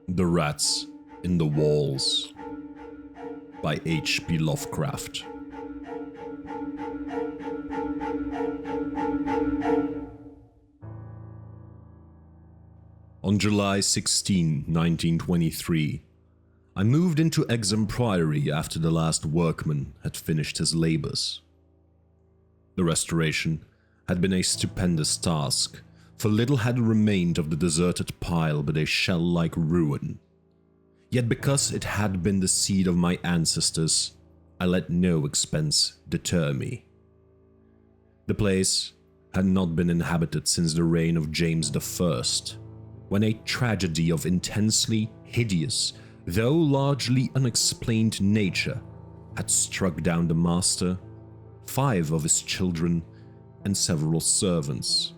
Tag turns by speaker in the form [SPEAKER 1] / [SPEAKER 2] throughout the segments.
[SPEAKER 1] The Rats in the Walls by H.P. Lovecraft. On July 16, 1923, I moved into Exham Priory after the last workman had finished his labors. The restoration had been a stupendous task, for little had remained of the deserted pile but a shell-like ruin. Yet because it had been the seed of my ancestors, I let no expense deter me. The place had not been inhabited since the reign of James I, when a tragedy of intensely hideous, though largely unexplained nature, had struck down the master, 5 of his children, and several servants,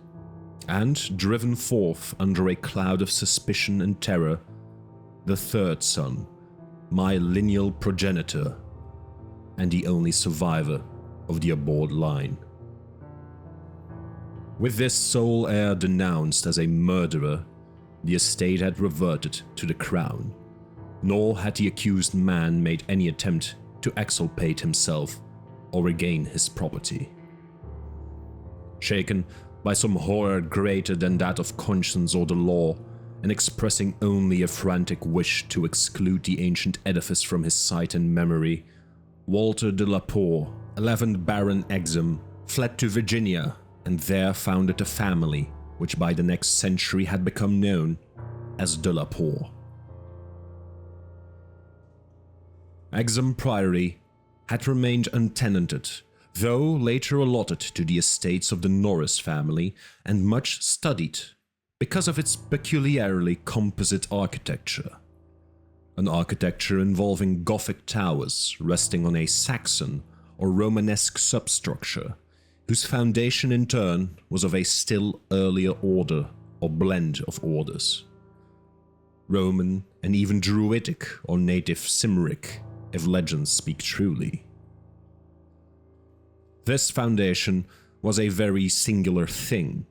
[SPEAKER 1] and driven forth under a cloud of suspicion and terror, the 3rd son, my lineal progenitor, and the only survivor of the abhorred line. With this sole heir denounced as a murderer, the estate had reverted to the crown, nor had the accused man made any attempt to exculpate himself or regain his property. Shaken by some horror greater than that of conscience or the law, and expressing only a frantic wish to exclude the ancient edifice from his sight and memory, Walter de la Poer, 11th Baron Exham, fled to Virginia and there founded a family which by the next century had become known as de la Poer. Exham Priory had remained untenanted, though later allotted to the estates of the Norris family and much studied because of its peculiarly composite architecture. An architecture involving Gothic towers resting on a Saxon or Romanesque substructure, whose foundation in turn was of a still earlier order or blend of orders. Roman and even Druidic or native Cymric, if legends speak truly. This foundation was a very singular thing,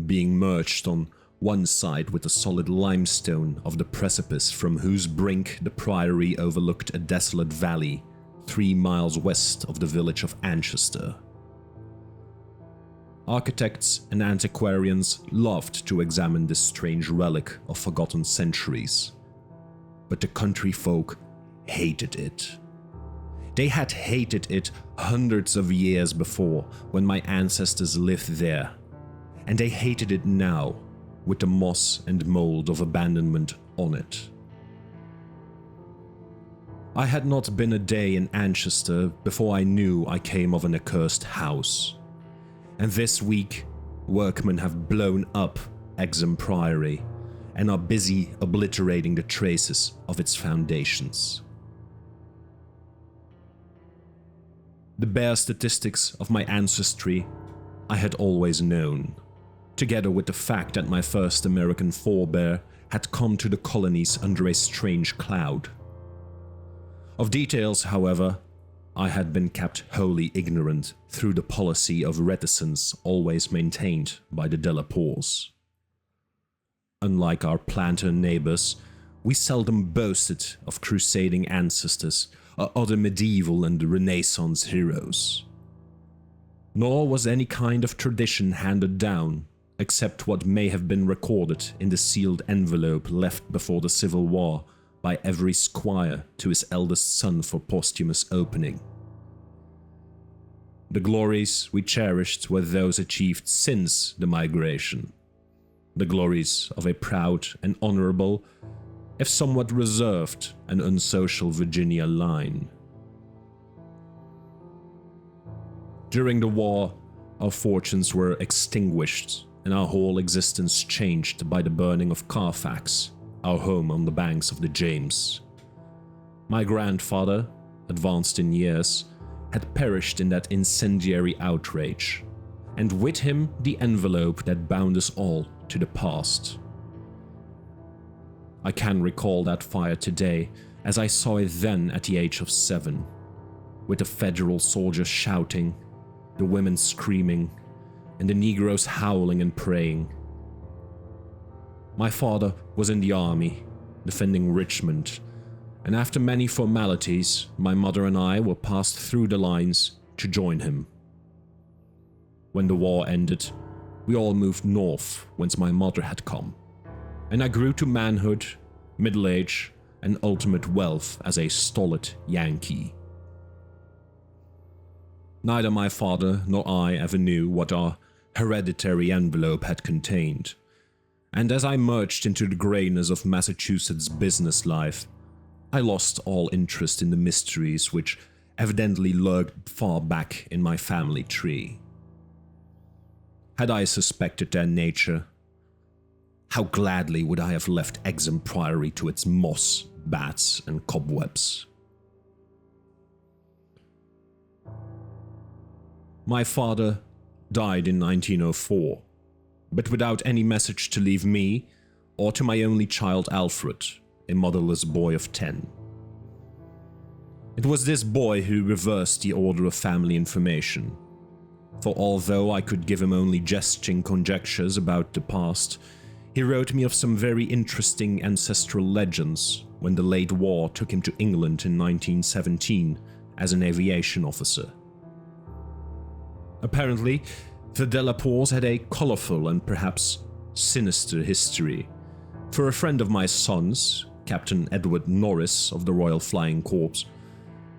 [SPEAKER 1] being merged on one side with the solid limestone of the precipice from whose brink the priory overlooked a desolate valley 3 miles west of the village of Anchester. Architects and antiquarians loved to examine this strange relic of forgotten centuries, but the country folk hated it. They had hated it hundreds of years before when my ancestors lived there, and they hated it now with the moss and mold of abandonment on it. I had not been a day in Anchester before I knew I came of an accursed house, and this week workmen have blown up Exham Priory and are busy obliterating the traces of its foundations. The bare statistics of my ancestry I had always known, together with the fact that my first American forebear had come to the colonies under a strange cloud. Of details, however, I had been kept wholly ignorant through the policy of reticence always maintained by the de la Poers. Unlike our planter neighbors, we seldom boasted of crusading ancestors or other medieval and Renaissance heroes. Nor was any kind of tradition handed down, except what may have been recorded in the sealed envelope left before the Civil War by every squire to his eldest son for posthumous opening. The glories we cherished were those achieved since the migration, the glories of a proud and honorable, if somewhat reserved and unsocial Virginia line. During the war, our fortunes were extinguished and our whole existence changed by the burning of Carfax, our home on the banks of the James. My grandfather, advanced in years, had perished in that incendiary outrage, and with him the envelope that bound us all to the past. I can recall that fire today as I saw it then at the age of 7, with the Federal soldiers shouting, the women screaming, and the Negroes howling and praying. My father was in the army, defending Richmond, and after many formalities, my mother and I were passed through the lines to join him. When the war ended, we all moved north whence my mother had come, and I grew to manhood, middle age, and ultimate wealth as a stolid Yankee. Neither my father nor I ever knew what our hereditary envelope had contained, and as I merged into the greyness of Massachusetts business life, I lost all interest in the mysteries which evidently lurked far back in my family tree. Had I suspected their nature, how gladly would I have left Exham Priory to its moss, bats, and cobwebs. My father died in 1904, but without any message to leave me or to my only child Alfred, a motherless boy of 10. It was this boy who reversed the order of family information, for although I could give him only jesting conjectures about the past, he wrote me of some very interesting ancestral legends when the late war took him to England in 1917 as an aviation officer. Apparently, the Delaports had a colorful and perhaps sinister history, for a friend of my son's, Captain Edward Norris of the Royal Flying Corps,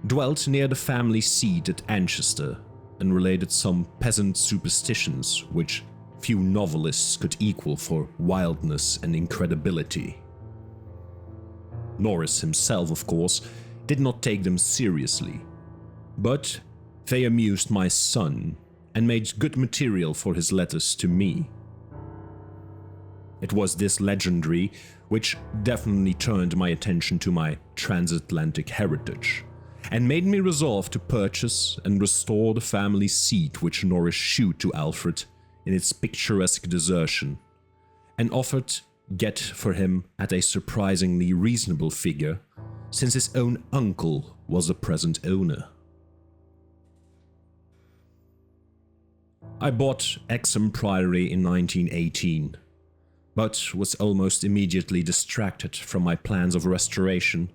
[SPEAKER 1] dwelt near the family seat at Anchester and related some peasant superstitions which few novelists could equal for wildness and incredibility. Norris himself, of course, did not take them seriously, but they amused my son and made good material for his letters to me. It was this legendary which definitely turned my attention to my transatlantic heritage, and made me resolve to purchase and restore the family seat which Norris shewed to Alfred in its picturesque desertion, and offered get for him at a surprisingly reasonable figure, since his own uncle was the present owner. I bought Exham Priory in 1918, but was almost immediately distracted from my plans of restoration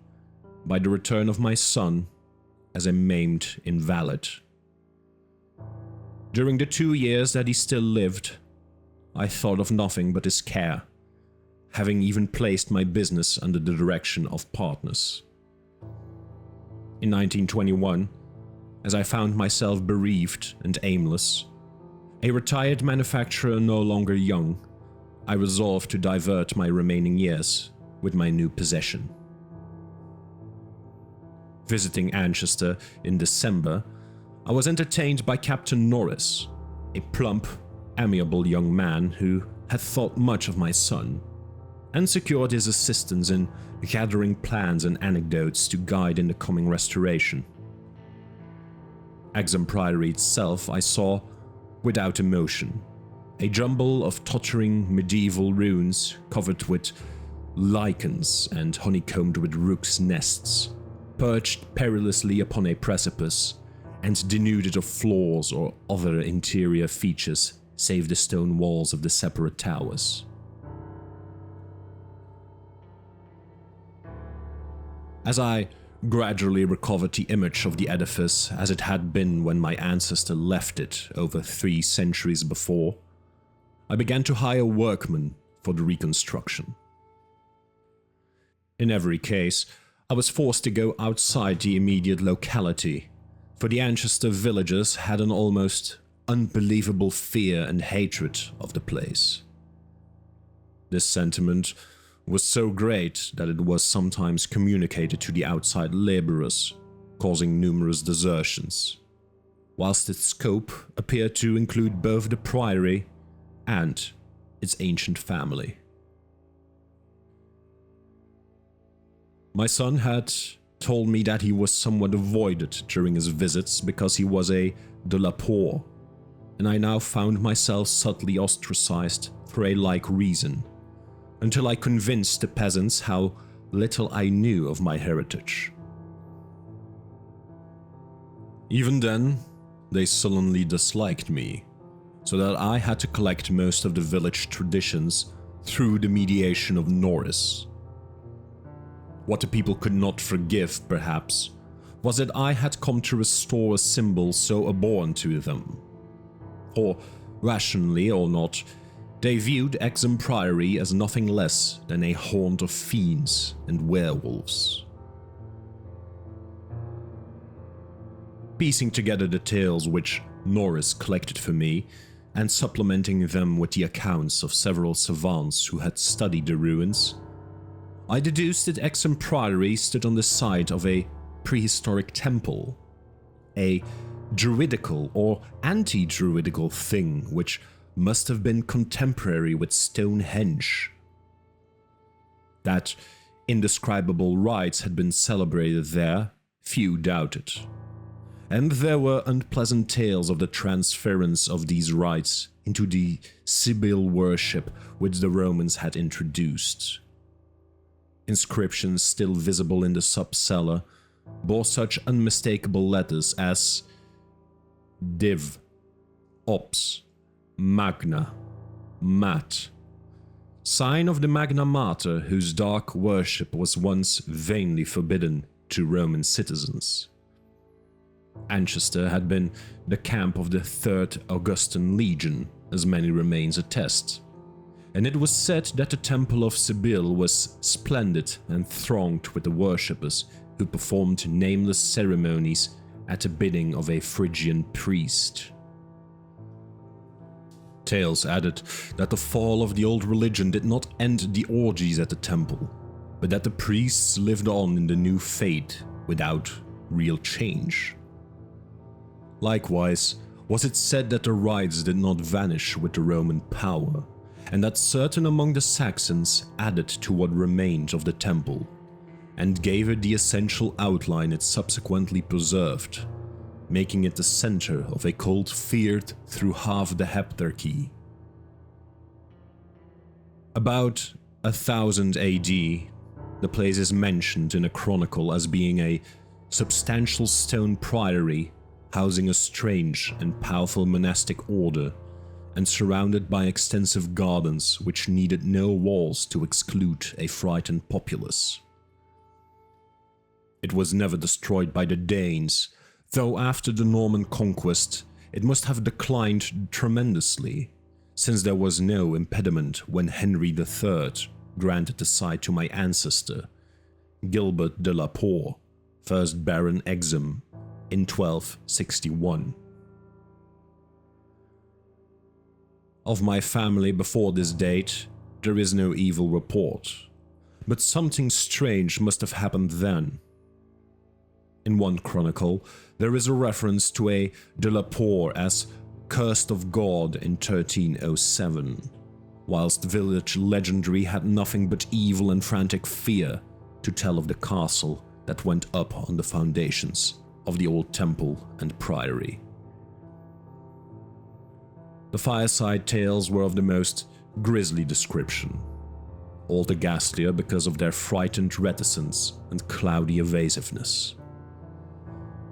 [SPEAKER 1] by the return of my son as a maimed invalid. During the 2 years that he still lived, I thought of nothing but his care, having even placed my business under the direction of partners. In 1921, as I found myself bereaved and aimless, a retired manufacturer no longer young, I resolved to divert my remaining years with my new possession. Visiting Anchester in December, I was entertained by Captain Norris, a plump, amiable young man who had thought much of my son, and secured his assistance in gathering plans and anecdotes to guide in the coming restoration. Exham Priory itself I saw without emotion, a jumble of tottering medieval ruins covered with lichens and honeycombed with rooks' nests, perched perilously upon a precipice and denuded of floors or other interior features save the stone walls of the separate towers. As I gradually recovered the image of the edifice as it had been when my ancestor left it over 3 centuries before, I began to hire workmen for the reconstruction. In every case, I was forced to go outside the immediate locality, for the Anchester villagers had an almost unbelievable fear and hatred of the place. This sentiment was so great that it was sometimes communicated to the outside laborers, causing numerous desertions, whilst its scope appeared to include both the priory and its ancient family. My son had told me that he was somewhat avoided during his visits because he was a Delaport, and I now found myself subtly ostracized for a like reason, until I convinced the peasants how little I knew of my heritage. Even then, they sullenly disliked me, so that I had to collect most of the village traditions through the mediation of Norris. What the people could not forgive, perhaps, was that I had come to restore a symbol so abhorrent to them. For, rationally or not, they viewed Exham Priory as nothing less than a haunt of fiends and werewolves. Piecing together the tales which Norris collected for me, and supplementing them with the accounts of several savants who had studied the ruins, I deduced that Exham Priory stood on the site of a prehistoric temple, a druidical or anti-druidical thing which must have been contemporary with Stonehenge. That indescribable rites had been celebrated there, few doubted. And there were unpleasant tales of the transference of these rites into the Sibyl worship which the Romans had introduced. Inscriptions still visible in the subcellar bore such unmistakable letters as Div, Ops, Magna, Mat, sign of the Magna Mater whose dark worship was once vainly forbidden to Roman citizens. Anchester had been the camp of the 3rd Augustan Legion, as many remains attest, and it was said that the Temple of Sibyl was splendid and thronged with the worshippers who performed nameless ceremonies at the bidding of a Phrygian priest. Tales added that the fall of the old religion did not end the orgies at the temple, but that the priests lived on in the new faith without real change. Likewise, was it said that the rites did not vanish with the Roman power, and that certain among the Saxons added to what remained of the temple, and gave it the essential outline it subsequently preserved, making it the center of a cult feared through half the Heptarchy. About 1000 AD, the place is mentioned in a chronicle as being a substantial stone priory housing a strange and powerful monastic order, and surrounded by extensive gardens which needed no walls to exclude a frightened populace. It was never destroyed by the Danes, though after the Norman conquest it must have declined tremendously, since there was no impediment when Henry III granted the site to my ancestor, Gilbert de la Poer, 1st Baron Exham, in 1261. Of my family before this date, there is no evil report, but something strange must have happened then. In one chronicle, there is a reference to a de la Poer as cursed of God in 1307, whilst village legendary had nothing but evil and frantic fear to tell of the castle that went up on the foundations of the old temple and priory. The fireside tales were of the most grisly description, all the ghastlier because of their frightened reticence and cloudy evasiveness.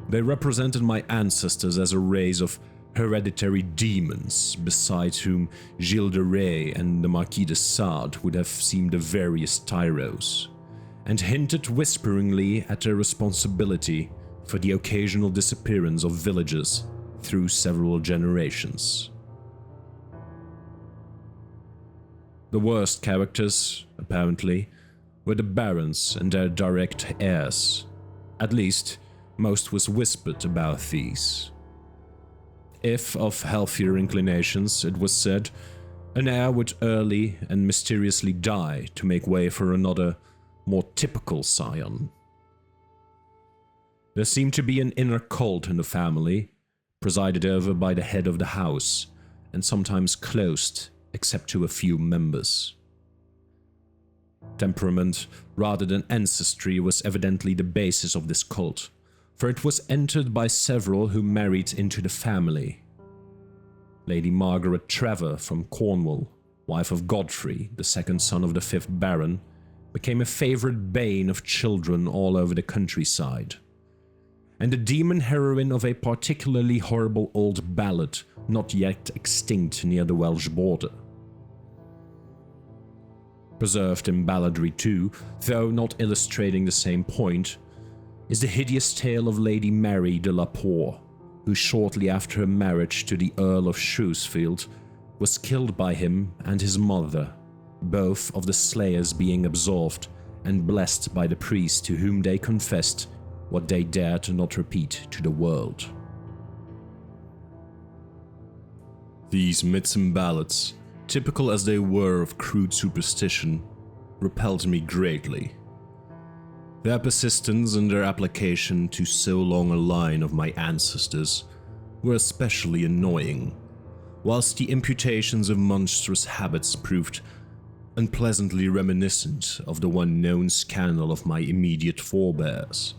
[SPEAKER 1] They represented my ancestors as a race of hereditary demons, beside whom Gilles de Rais and the Marquis de Sade would have seemed the veriest tyros, and hinted whisperingly at their responsibility for the occasional disappearance of villagers through several generations. The worst characters, apparently, were the barons and their direct heirs. At least, most was whispered about these. If of healthier inclinations, it was said, an heir would early and mysteriously die to make way for another, more typical scion. There seemed to be an inner cult in the family, presided over by the head of the house, and sometimes closed except to a few members. Temperament, rather than ancestry, was evidently the basis of this cult, for it was entered by several who married into the family. Lady Margaret Trevor from Cornwall, wife of Godfrey, the second son of the 5th Baron, became a favorite bane of children all over the countryside, and the demon heroine of a particularly horrible old ballad not yet extinct near the Welsh border. Preserved in balladry too, though not illustrating the same point, is the hideous tale of Lady Mary de la Poer, who shortly after her marriage to the Earl of Shrewsfield was killed by him and his mother, both of the slayers being absolved and blessed by the priest to whom they confessed what they dared not repeat to the world. These myths and ballads, typical as they were of crude superstition, repelled me greatly. Their persistence and their application to so long a line of my ancestors were especially annoying, whilst the imputations of monstrous habits proved unpleasantly reminiscent of the one known scandal of my immediate forebears,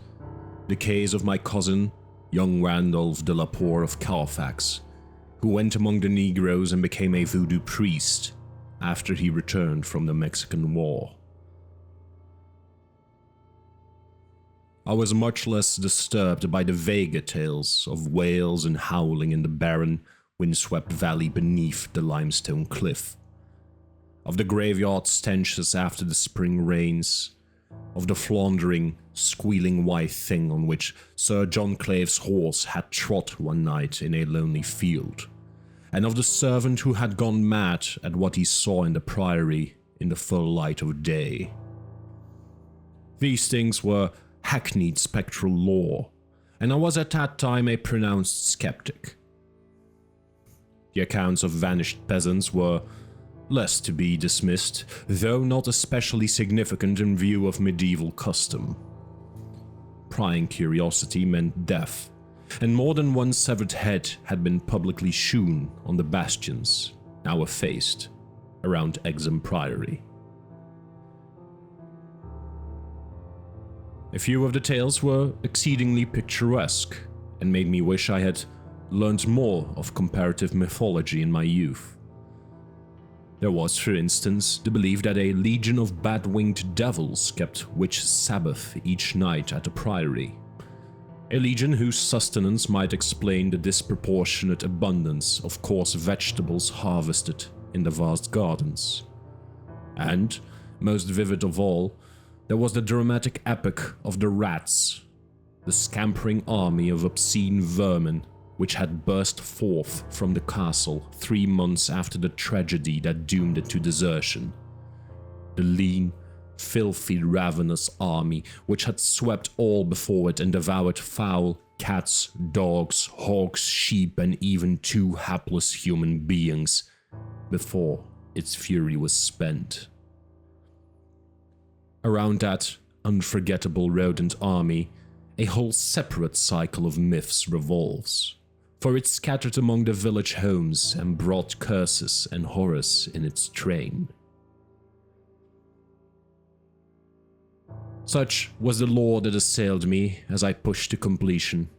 [SPEAKER 1] the case of my cousin, young Randolph de la Poer of Carfax, who went among the Negroes and became a voodoo priest after he returned from the Mexican War. I was much less disturbed by the vaguer tales of wails and howling in the barren, windswept valley beneath the limestone cliff, of the graveyard stenches after the spring rains, of the floundering, squealing white thing on which Sir John Clave's horse had trod one night in a lonely field, and of the servant who had gone mad at what he saw in the priory in the full light of day. These things were hackneyed spectral lore, and I was at that time a pronounced skeptic. The accounts of vanished peasants were less to be dismissed, though not especially significant in view of medieval custom. Prying curiosity meant death, and more than one severed head had been publicly shewn on the bastions, now effaced, around Exham Priory. A few of the tales were exceedingly picturesque, and made me wish I had learned more of comparative mythology in my youth. There was, for instance, the belief that a legion of bat-winged devils kept witch Sabbath each night at the priory, a legion whose sustenance might explain the disproportionate abundance of coarse vegetables harvested in the vast gardens. And, most vivid of all, there was the dramatic epic of the Rats, the scampering army of obscene vermin which had burst forth from the castle 3 months after the tragedy that doomed it to desertion. The lean, filthy, ravenous army which had swept all before it and devoured fowl, cats, dogs, hogs, sheep, and even 2 hapless human beings before its fury was spent. Around that unforgettable rodent army, a whole separate cycle of myths revolves, for it scattered among the village homes and brought curses and horrors in its train. Such was the lore that assailed me as I pushed to completion,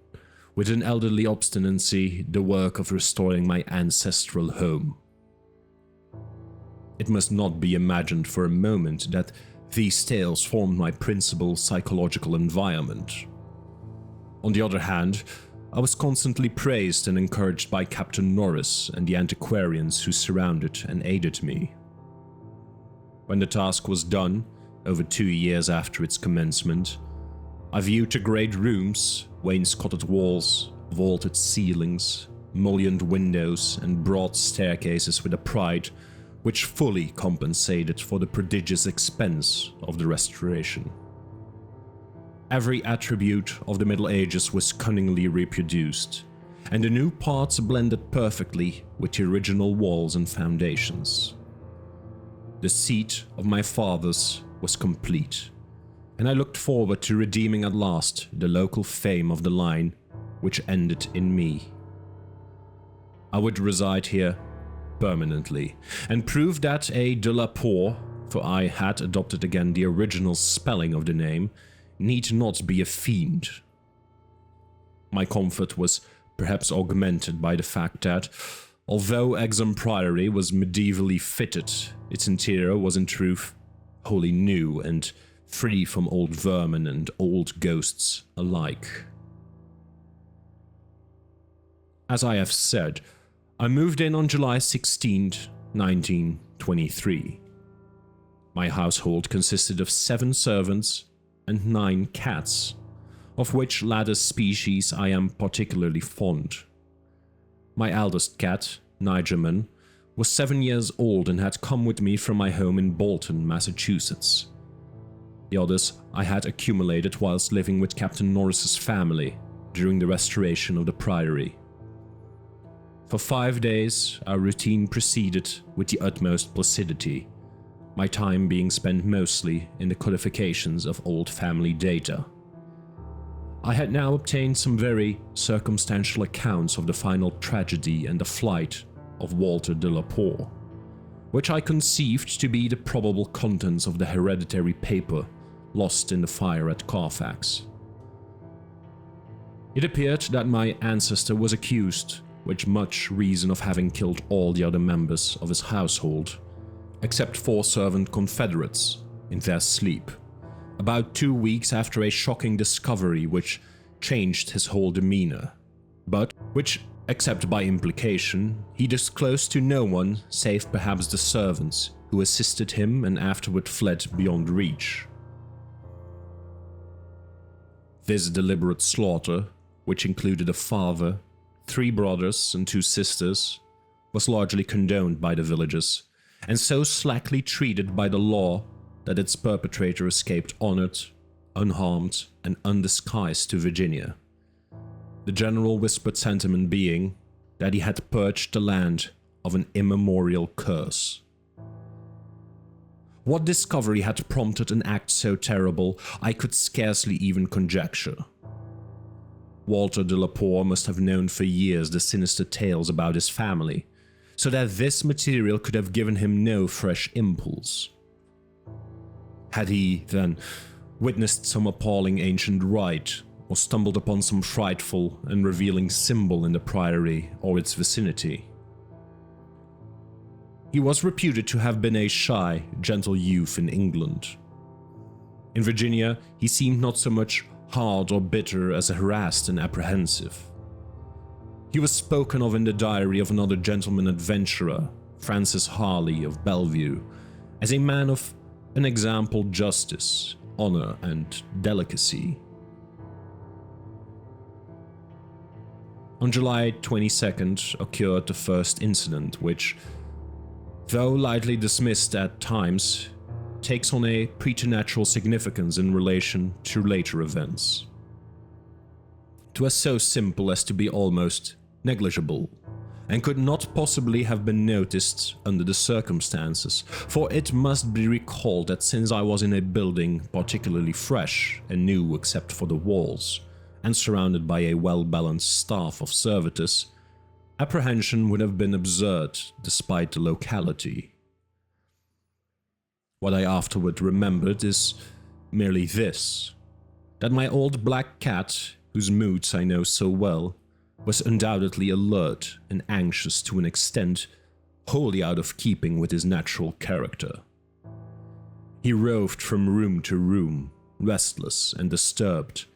[SPEAKER 1] with an elderly obstinacy, the work of restoring my ancestral home. It must not be imagined for a moment that these tales formed my principal psychological environment. On the other hand, I was constantly praised and encouraged by Captain Norris and the antiquarians who surrounded and aided me. When the task was done, over 2 years after its commencement, I viewed the great rooms, wainscoted walls, vaulted ceilings, mullioned windows, and broad staircases with a pride which fully compensated for the prodigious expense of the restoration. Every attribute of the Middle Ages was cunningly reproduced, and the new parts blended perfectly with the original walls and foundations. The seat of my fathers was complete, and I looked forward to redeeming at last the local fame of the line which ended in me. I would reside here permanently, and prove that a de la Poer, for I had adopted again the original spelling of the name, need not be a fiend. My comfort was perhaps augmented by the fact that, although Exham Priory was medievally fitted, its interior was in truth wholly new and free from old vermin and old ghosts alike. As I have said, I moved in on July 16, 1923. My household consisted of 7 servants and 9 cats, of which latter species I am particularly fond. My eldest cat, Nigerman, was 7 years old and had come with me from my home in Bolton, Massachusetts. The others I had accumulated whilst living with Captain Norris's family during the restoration of the priory. For 5 days, our routine proceeded with the utmost placidity, my time being spent mostly in the codifications of old family data. I had now obtained some very circumstantial accounts of the final tragedy and the flight of Walter de la Poer, which I conceived to be the probable contents of the hereditary paper lost in the fire at Carfax. It appeared that my ancestor was accused, with much reason, of having killed all the other members of his household, except 4 servant confederates, in their sleep, about 2 weeks after a shocking discovery which changed his whole demeanor, but which, except by implication, he disclosed to no one save perhaps the servants who assisted him and afterward fled beyond reach. This deliberate slaughter, which included a father, 3 brothers and 2 sisters, was largely condoned by the villagers, and so slackly treated by the law that its perpetrator escaped honored, unharmed, and undisguised to Virginia. The general whispered sentiment being that he had purged the land of an immemorial curse. What discovery had prompted an act so terrible, I could scarcely even conjecture. Walter de la Poer must have known for years the sinister tales about his family, so that this material could have given him no fresh impulse. Had he, then, witnessed some appalling ancient rite, or stumbled upon some frightful and revealing symbol in the priory or its vicinity? He was reputed to have been a shy, gentle youth in England. In Virginia, he seemed not so much hard or bitter as harassed and apprehensive. He was spoken of in the diary of another gentleman adventurer, Francis Harley of Bellevue, as a man of unexampled justice, honor, and delicacy. On July 22nd occurred the first incident which, though lightly dismissed at times, takes on a preternatural significance in relation to later events. It was so simple as to be almost negligible, and could not possibly have been noticed under the circumstances, for it must be recalled that since I was in a building particularly fresh and new except for the walls, and surrounded by a well-balanced staff of servitors, apprehension would have been absurd despite the locality. What I afterward remembered is merely this, that my old black cat, whose moods I know so well, was undoubtedly alert and anxious to an extent wholly out of keeping with his natural character. He roved from room to room, restless and disturbed,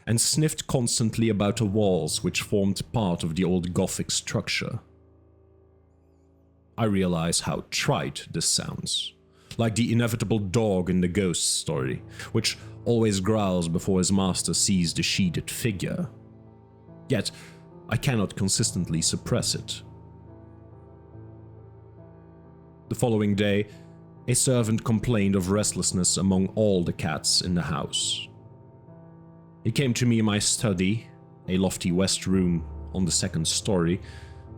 [SPEAKER 1] and sniffed constantly about the walls which formed part of the old Gothic structure. I realize how trite this sounds, like the inevitable dog in the ghost story, which always growls before his master sees the sheeted figure. Yet, I cannot consistently suppress it. The following day, a servant complained of restlessness among all the cats in the house. He came to me in my study, a lofty west room on the 2nd story,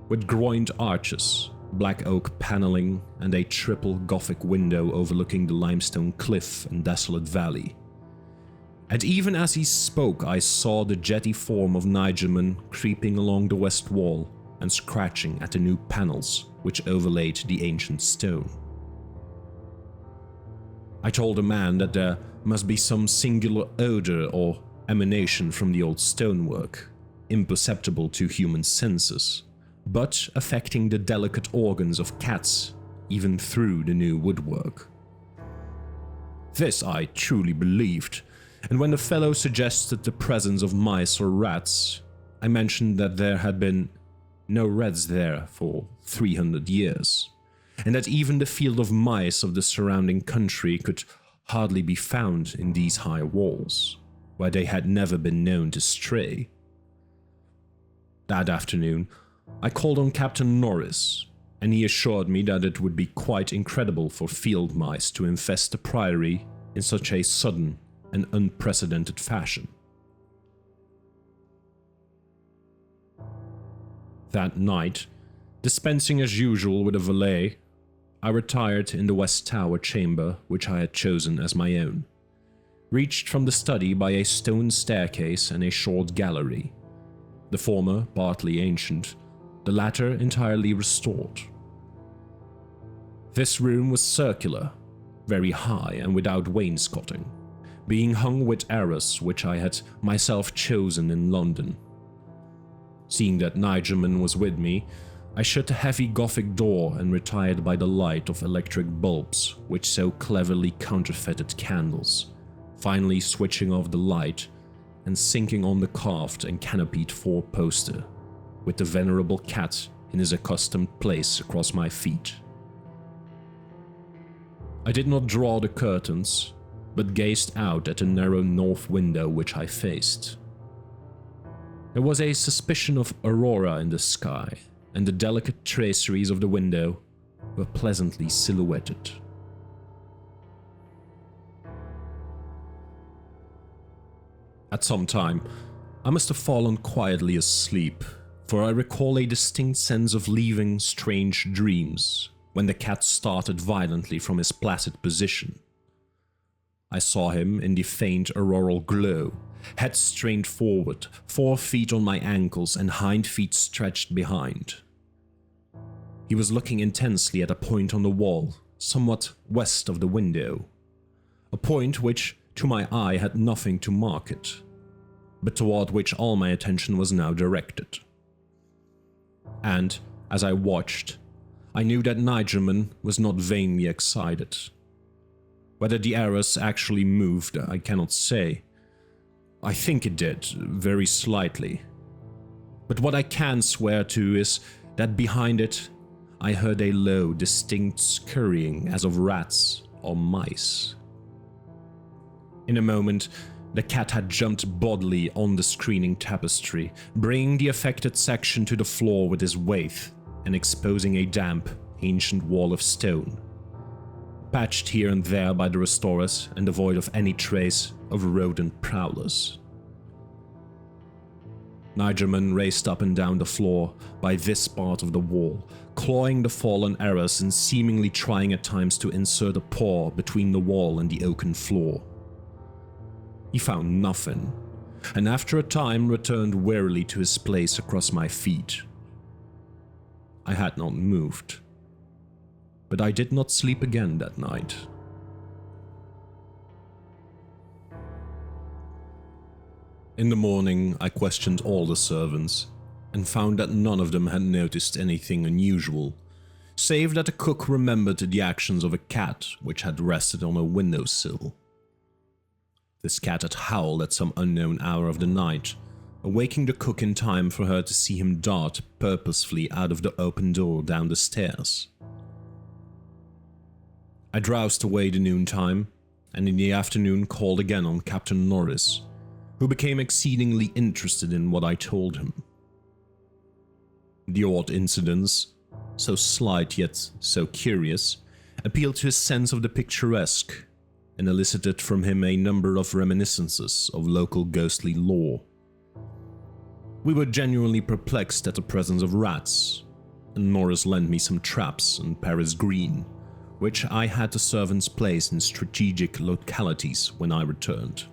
[SPEAKER 1] with groined arches, black oak paneling, and a triple Gothic window overlooking the limestone cliff and desolate valley. And even as he spoke, I saw the jetty form of Nigerman creeping along the west wall and scratching at the new panels which overlaid the ancient stone. I told the man that there must be some singular odor or emanation from the old stonework, imperceptible to human senses, but affecting the delicate organs of cats even through the new woodwork. This I truly believed, and when the fellow suggested the presence of mice or rats, I mentioned that there had been no rats there for 300 years, and that even the field of mice of the surrounding country could hardly be found in these high walls, where they had never been known to stray. That afternoon, I called on Captain Norris, and he assured me that it would be quite incredible for field mice to infest the priory in such a sudden and unprecedented fashion. That night, dispensing as usual with a valet, I retired in the West Tower chamber which I had chosen as my own, reached from the study by a stone staircase and a short gallery, the former partly ancient, the latter entirely restored. This room was circular, very high and without wainscoting, being hung with arras which I had myself chosen in London. Seeing that Nigelman was with me, I shut the heavy Gothic door and retired by the light of electric bulbs which so cleverly counterfeited candles, finally switching off the light and sinking on the carved and canopied four-poster, with the venerable cat in his accustomed place across my feet. I did not draw the curtains, but gazed out at the narrow north window which I faced. There was a suspicion of aurora in the sky, and the delicate traceries of the window were pleasantly silhouetted. At some time, I must have fallen quietly asleep, for I recall a distinct sense of leaving strange dreams when the cat started violently from his placid position. I saw him in the faint auroral glow, head strained forward, 4 feet on my ankles and hind feet stretched behind. He was looking intensely at a point on the wall, somewhat west of the window, a point which, to my eye, had nothing to mark it, but toward which all my attention was now directed. And, as I watched, I knew that Nigelman was not vainly excited. Whether the arras actually moved, I cannot say. I think it did, very slightly. But what I can swear to is that behind it, I heard a low, distinct scurrying as of rats or mice. In a moment, the cat had jumped bodily on the screening tapestry, bringing the affected section to the floor with his weight and exposing a damp, ancient wall of stone, patched here and there by the restorers and devoid of any trace of rodent prowlers. Nigelman raced up and down the floor by this part of the wall, clawing the fallen arras and seemingly trying at times to insert a paw between the wall and the oaken floor. He found nothing, and after a time returned wearily to his place across my feet. I had not moved, but I did not sleep again that night. In the morning, I questioned all the servants, and found that none of them had noticed anything unusual, save that the cook remembered the actions of a cat which had rested on a windowsill. This cat had howled at some unknown hour of the night, awaking the cook in time for her to see him dart purposefully out of the open door down the stairs. I drowsed away the noontime, and in the afternoon called again on Captain Norris, who became exceedingly interested in what I told him. The odd incidents, so slight yet so curious, appealed to his sense of the picturesque, and elicited from him a number of reminiscences of local ghostly lore. We were genuinely perplexed at the presence of rats, and Norris lent me some traps in Paris Green, which I had the servants place in strategic localities when I returned.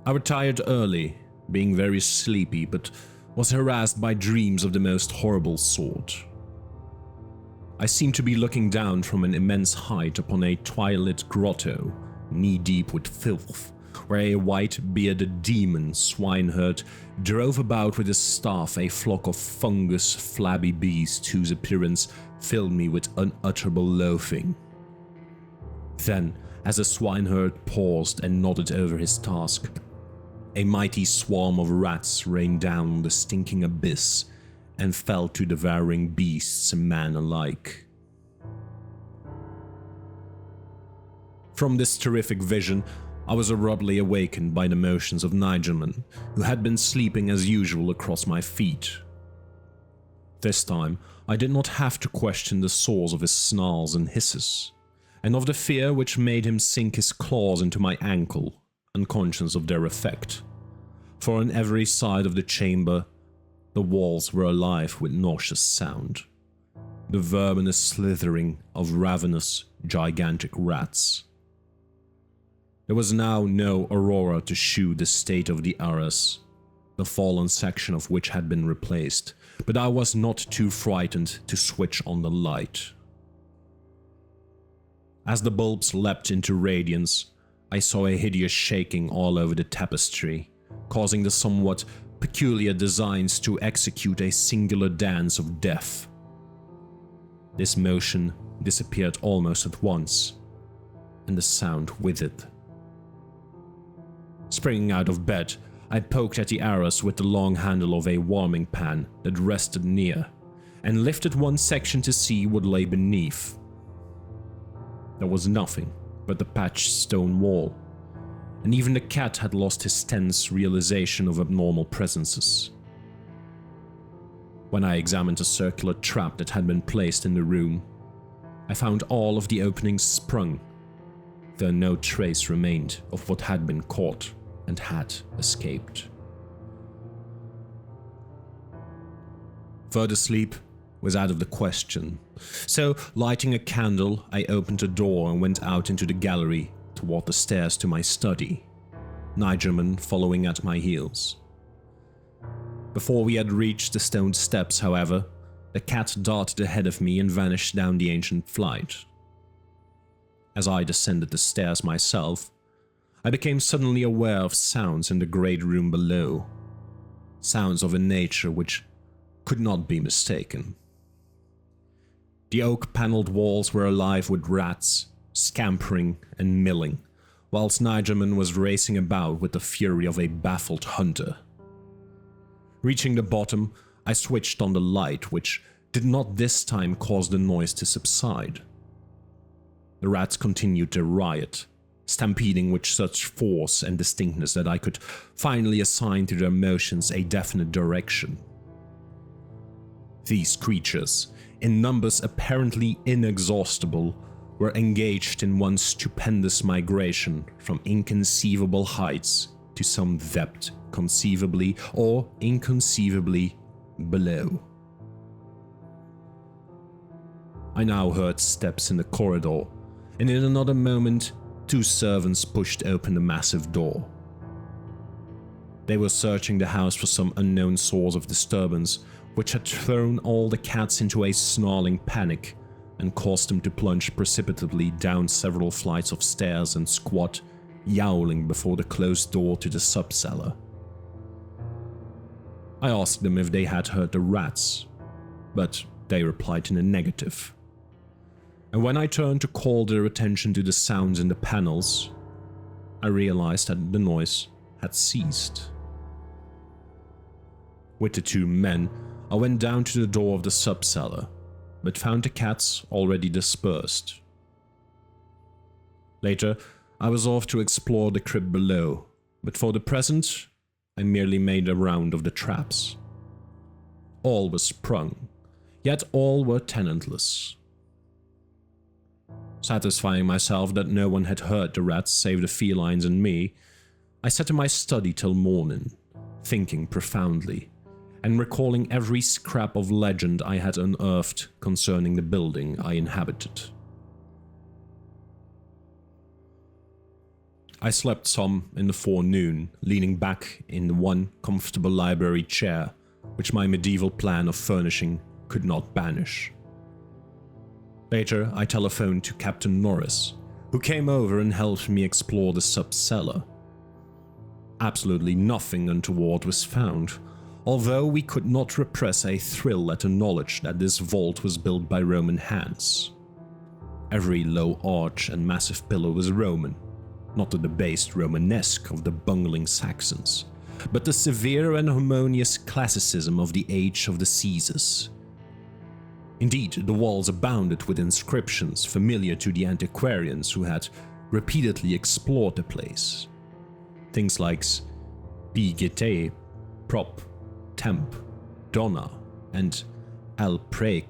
[SPEAKER 1] I retired early, being very sleepy, but was harassed by dreams of the most horrible sort. I seemed to be looking down from an immense height upon a twilit grotto, knee-deep with filth, where a white-bearded demon swineherd drove about with his staff a flock of fungus, flabby beasts whose appearance filled me with unutterable loathing. Then, as the swineherd paused and nodded over his task, a mighty swarm of rats rained down on the stinking abyss, and fell to devouring beasts and man alike. From this terrific vision, I was abruptly awakened by the motions of Nigelman, who had been sleeping as usual across my feet. This time, I did not have to question the source of his snarls and hisses, and of the fear which made him sink his claws into my ankle, unconscious of their effect. For on every side of the chamber, the walls were alive with nauseous sound, the verminous slithering of ravenous, gigantic rats. There was now no aurora to shew the state of the arras, the fallen section of which had been replaced, but I was not too frightened to switch on the light. As the bulbs leapt into radiance, I saw a hideous shaking all over the tapestry, causing the somewhat peculiar designs to execute a singular dance of death. This motion disappeared almost at once, and the sound with it. Springing out of bed, I poked at the arras with the long handle of a warming pan that rested near, and lifted one section to see what lay beneath. There was nothing but the patched stone wall, and even the cat had lost his tense realization of abnormal presences. When I examined the circular trap that had been placed in the room, I found all of the openings sprung, though no trace remained of what had been caught and had escaped. Further sleep was out of the question, so lighting a candle, I opened a door and went out into the gallery toward the stairs to my study, Nigelman following at my heels. Before we had reached the stone steps, however, the cat darted ahead of me and vanished down the ancient flight. As I descended the stairs myself, I became suddenly aware of sounds in the great room below, sounds of a nature which could not be mistaken. The oak-paneled walls were alive with rats, scampering and milling, whilst Nigelman was racing about with the fury of a baffled hunter. Reaching the bottom, I switched on the light, which did not this time cause the noise to subside. The rats continued their riot, stampeding with such force and distinctness that I could finally assign to their motions a definite direction. These creatures, in numbers apparently inexhaustible, were engaged in one stupendous migration from inconceivable heights to some depth conceivably or inconceivably below. I now heard steps in the corridor, and in another moment, 2 servants pushed open the massive door. They were searching the house for some unknown source of disturbance, which had thrown all the cats into a snarling panic and caused them to plunge precipitately down several flights of stairs and squat, yowling before the closed door to the subcellar. I asked them if they had heard the rats, but they replied in the negative. And when I turned to call their attention to the sounds in the panels, I realized that the noise had ceased. With the 2 men, I went down to the door of the subcellar, but found the cats already dispersed. Later, I was off to explore the crypt below, but for the present, I merely made a round of the traps. All was sprung, yet all were tenantless. Satisfying myself that no one had heard the rats save the felines and me, I sat in my study till morning, thinking profoundly, and recalling every scrap of legend I had unearthed concerning the building I inhabited. I slept some in the forenoon, leaning back in the one comfortable library chair, which my medieval plan of furnishing could not banish. Later, I telephoned to Captain Norris, who came over and helped me explore the subcellar. Absolutely nothing untoward was found, although we could not repress a thrill at the knowledge that this vault was built by Roman hands. Every low arch and massive pillar was Roman, not the debased Romanesque of the bungling Saxons, but the severe and harmonious classicism of the age of the Caesars. Indeed, the walls abounded with inscriptions familiar to the antiquarians who had repeatedly explored the place. Things like Pigete, Prop, Temp, Donna, and Al Prec,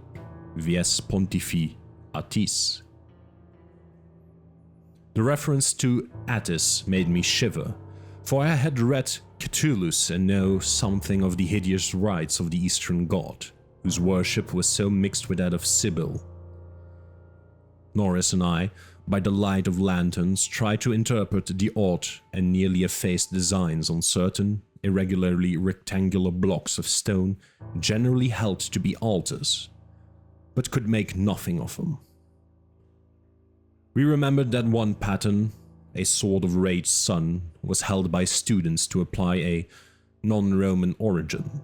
[SPEAKER 1] Vies Pontifi, Atis. The reference to Attis made me shiver, for I had read Catullus and know something of the hideous rites of the Eastern god, whose worship was so mixed with that of Sibyl. Norris and I, by the light of lanterns, tried to interpret the odd and nearly effaced designs on certain irregularly rectangular blocks of stone generally held to be altars, but could make nothing of them. We remembered that one pattern, a sort of raised sun, was held by students to apply a non-Roman origin,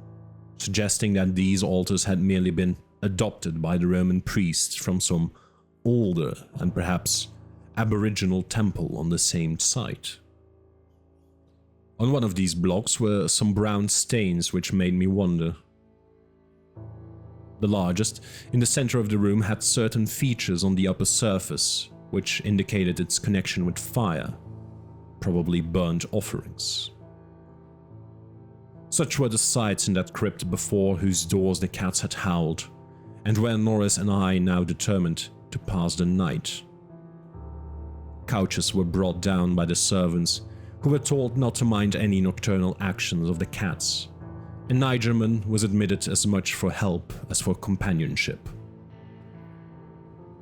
[SPEAKER 1] suggesting that these altars had merely been adopted by the Roman priests from some older and perhaps aboriginal temple on the same site. On one of these blocks were some brown stains which made me wonder. The largest, in the center of the room, had certain features on the upper surface which indicated its connection with fire, probably burnt offerings. Such were the sights in that crypt before whose doors the cats had howled, and where Norris and I now determined to pass the night. Couches were brought down by the servants, who were told not to mind any nocturnal actions of the cats, and Nigerman was admitted as much for help as for companionship.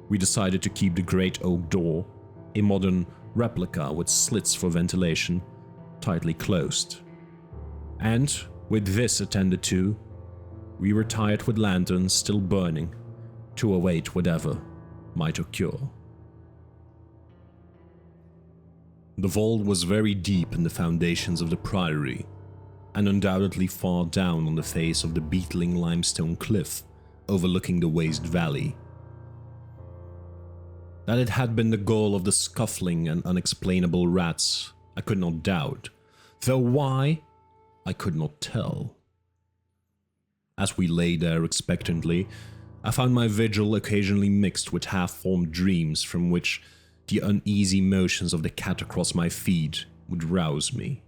[SPEAKER 1] We decided to keep the great oak door, a modern replica with slits for ventilation, tightly closed. And, with this attended to, we retired with lanterns still burning to await whatever might occur. The vault was very deep in the foundations of the priory, and undoubtedly far down on the face of the beetling limestone cliff overlooking the waste valley. That it had been the goal of the scuffling and unexplainable rats, I could not doubt, though why, I could not tell. As we lay there expectantly, I found my vigil occasionally mixed with half-formed dreams from which the uneasy motions of the cat across my feet would rouse me.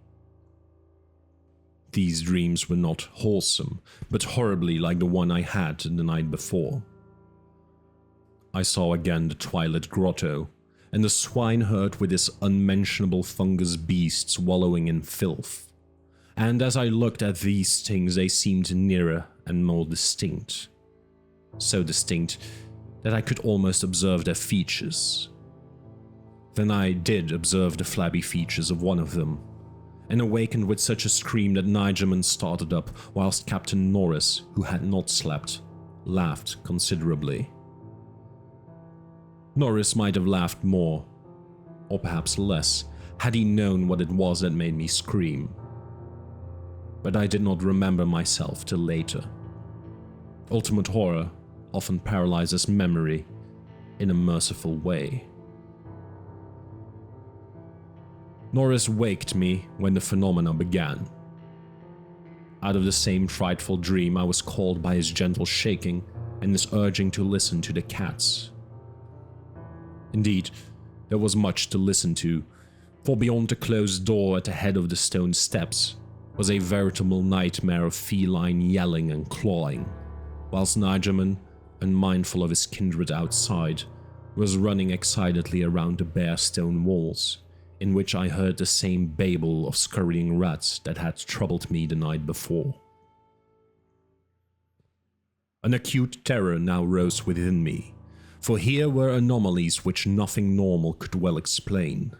[SPEAKER 1] These dreams were not wholesome, but horribly like the one I had the night before. I saw again the twilit grotto, and the swineherd with his unmentionable fungus beasts wallowing in filth, and as I looked at these things they seemed nearer and more distinct. So distinct that I could almost observe their features. Then I did observe the flabby features of one of them, and awakened with such a scream that Nigerman started up, whilst Captain Norris, who had not slept, laughed considerably. Norris might have laughed more, or perhaps less, had he known what it was that made me scream. But I did not remember myself till later. Ultimate horror often paralyzes memory in a merciful way. Norris waked me when the phenomena began. Out of the same frightful dream, I was called by his gentle shaking and his urging to listen to the cats. Indeed, there was much to listen to, for beyond the closed door at the head of the stone steps was a veritable nightmare of feline yelling and clawing, whilst Nigerman, unmindful of his kindred outside, was running excitedly around the bare stone walls, in which I heard the same babel of scurrying rats that had troubled me the night before. An acute terror now rose within me, for here were anomalies which nothing normal could well explain.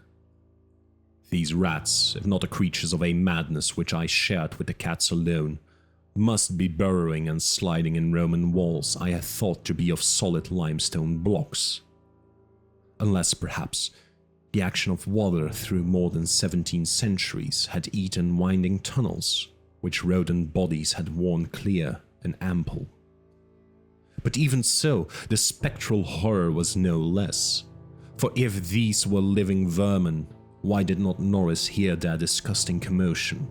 [SPEAKER 1] These rats, if not the creatures of a madness which I shared with the cats alone, must be burrowing and sliding in Roman walls I had thought to be of solid limestone blocks. Unless, perhaps, the action of water through more than 17 centuries had eaten winding tunnels, which rodent bodies had worn clear and ample. But even so, the spectral horror was no less, for if these were living vermin, why did not Norris hear their disgusting commotion?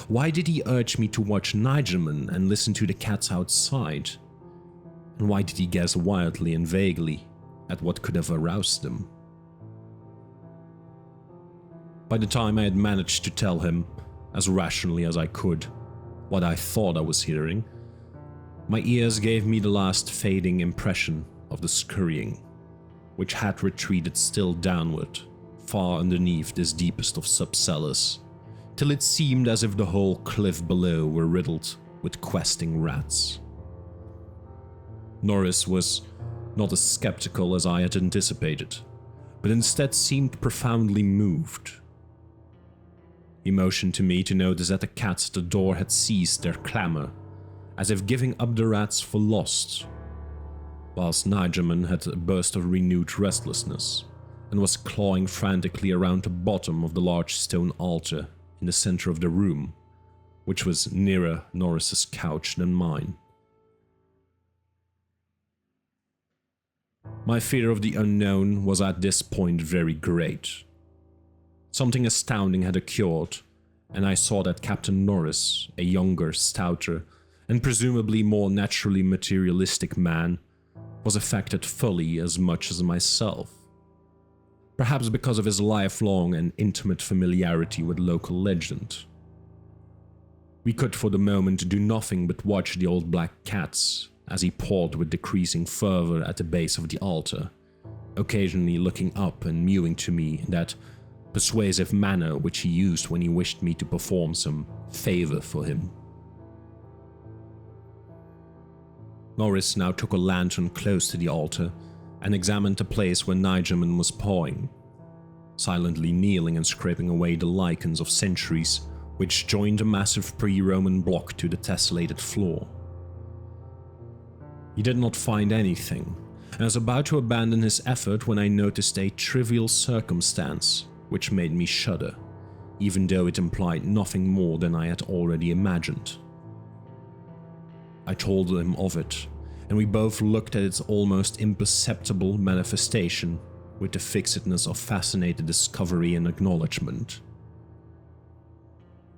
[SPEAKER 1] Why did he urge me to watch Nigelman and listen to the cats outside? And why did he guess wildly and vaguely at what could have aroused them? By the time I had managed to tell him, as rationally as I could, what I thought I was hearing, my ears gave me the last fading impression of the scurrying, which had retreated still downward, far underneath this deepest of subcellars, till it seemed as if the whole cliff below were riddled with questing rats. Norris was not as skeptical as I had anticipated, but instead seemed profoundly moved. He motioned to me to notice that the cats at the door had ceased their clamor, as if giving up the rats for lost, whilst Nigelman had a burst of renewed restlessness and was clawing frantically around the bottom of the large stone altar in the center of the room, which was nearer Norris's couch than mine. My fear of the unknown was at this point very great. Something astounding had occurred, and I saw that Captain Norris, a younger, stouter, and presumably more naturally materialistic man, was affected fully as much as myself. Perhaps because of his lifelong and intimate familiarity with local legend. We could for the moment do nothing but watch the old black cats as he pawed with decreasing fervor at the base of the altar, occasionally looking up and mewing to me in that persuasive manner which he used when he wished me to perform some favor for him. Norris now took a lantern close to the altar and examined the place where Nigelman was pawing, silently kneeling and scraping away the lichens of centuries which joined a massive pre-Roman block to the tessellated floor. He did not find anything, and was about to abandon his effort when I noticed a trivial circumstance which made me shudder, even though it implied nothing more than I had already imagined. I told him of it, and we both looked at its almost imperceptible manifestation with the fixedness of fascinated discovery and acknowledgement.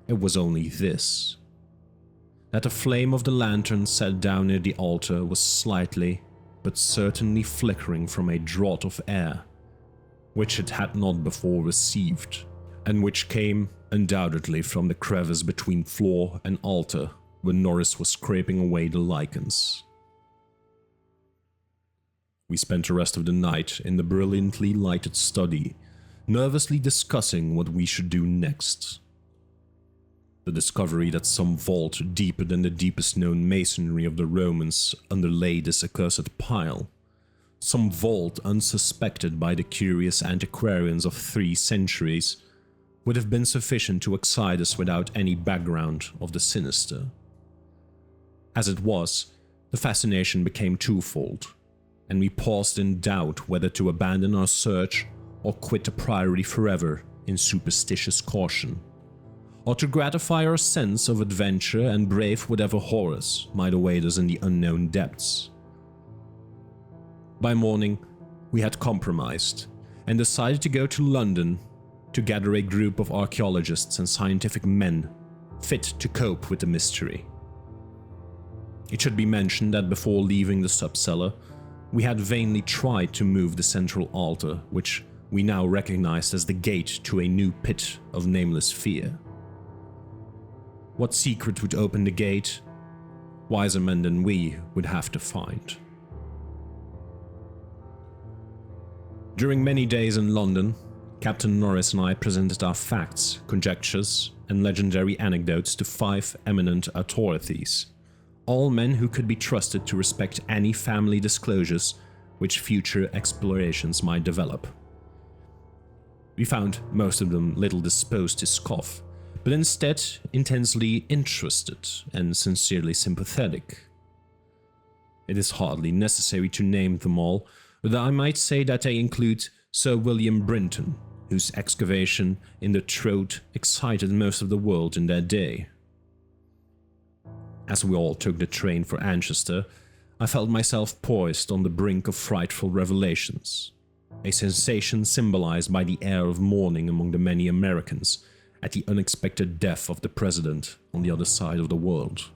[SPEAKER 1] It was only this: that the flame of the lantern set down near the altar was slightly, but certainly flickering from a draught of air, which it had not before received, and which came undoubtedly from the crevice between floor and altar when Norris was scraping away the lichens. We spent the rest of the night in the brilliantly lighted study, nervously discussing what we should do next. The discovery that some vault deeper than the deepest known masonry of the Romans underlay this accursed pile, some vault unsuspected by the curious antiquarians of 3 centuries, would have been sufficient to excite us without any background of the sinister. As it was, the fascination became twofold, and we paused in doubt whether to abandon our search or quit the priory forever in superstitious caution, or to gratify our sense of adventure and brave whatever horrors might await us in the unknown depths. By morning, we had compromised and decided to go to London to gather a group of archaeologists and scientific men fit to cope with the mystery. It should be mentioned that before leaving the subcellar, we had vainly tried to move the central altar, which we now recognized as the gate to a new pit of nameless fear. What secret would open the gate? Wiser men than we would have to find. During many days in London, Captain Norris and I presented our facts, conjectures, and legendary anecdotes to 5 eminent authorities, all men who could be trusted to respect any family disclosures which future explorations might develop. We found most of them little disposed to scoff, but instead intensely interested and sincerely sympathetic. It is hardly necessary to name them all, but I might say that they include Sir William Brinton, whose excavation in the Troad excited most of the world in that day. As we all took the train for Manchester, I felt myself poised on the brink of frightful revelations, a sensation symbolized by the air of mourning among the many Americans, at the unexpected death of the president on the other side of the world.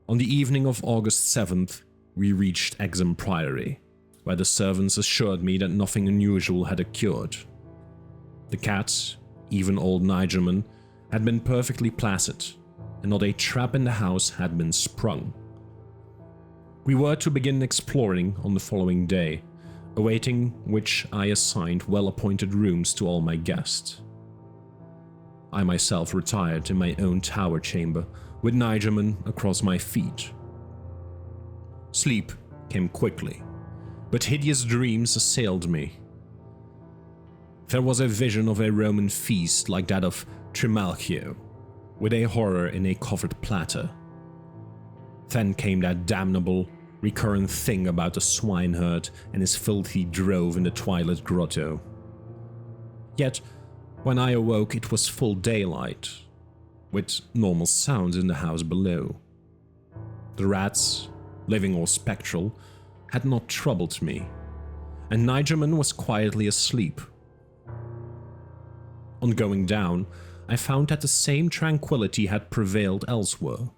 [SPEAKER 1] On the evening of August 7th, we reached Exham Priory, where the servants assured me that nothing unusual had occurred. The cat, even old Nigerman, had been perfectly placid, and not a trap in the house had been sprung. We were to begin exploring on the following day, awaiting which I assigned well-appointed rooms to all my guests. I myself retired in my own tower chamber, with Nigerman across my feet. Sleep came quickly, but hideous dreams assailed me. There was a vision of a Roman feast like that of Trimalchio, with a horror in a covered platter. Then came that damnable, recurrent thing about the swineherd and his filthy drove in the Twilight Grotto. Yet, when I awoke, it was full daylight, with normal sounds in the house below. The rats, living or spectral, had not troubled me, and Nigerman was quietly asleep. On going down, I found that the same tranquility had prevailed elsewhere,